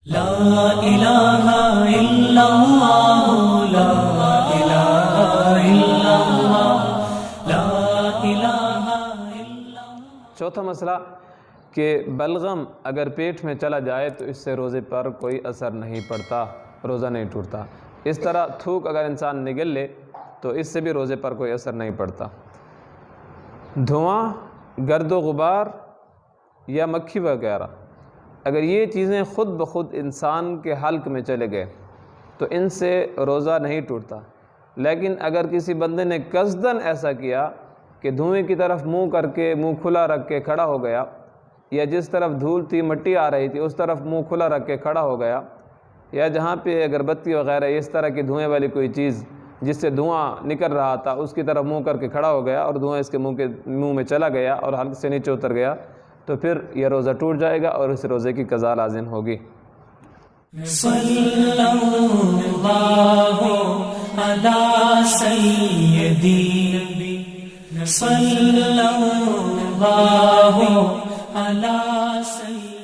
لا الہ الا اللہ لا الہ الا اللہ لا الہ الا اللہ۔ چوتھا مسئلہ کہ بلغم اگر پیٹ میں چلا جائے تو اس سے روزے پر کوئی اثر نہیں پڑتا، روزہ نہیں ٹوٹتا۔ اس طرح تھوک اگر انسان نگل لے تو اس سے بھی روزے پر کوئی اثر نہیں پڑتا۔ دھواں، گرد و غبار یا مکھی وغیرہ اگر یہ چیزیں خود بخود انسان کے حلق میں چلے گئے تو ان سے روزہ نہیں ٹوٹتا، لیکن اگر کسی بندے نے قصداً ایسا کیا کہ دھوئیں کی طرف منہ کر کے منہ کھلا رکھ کے کھڑا ہو گیا، یا جس طرف دھول تھی مٹی آ رہی تھی اس طرف منہ کھلا رکھ کے کھڑا ہو گیا، یا جہاں پہ اگربتی وغیرہ اس طرح کی دھوئیں والی کوئی چیز جس سے دھواں نکل رہا تھا اس کی طرف منہ کر کے کھڑا ہو گیا اور دھواں اس کے منہ میں چلا گیا اور حلق سے نیچے اتر گیا، تو پھر یہ روزہ ٹوٹ جائے گا اور اس روزے کی قضا لازم ہوگی۔ صلی اللہ علی سیدی صلی اللہ علی سیدی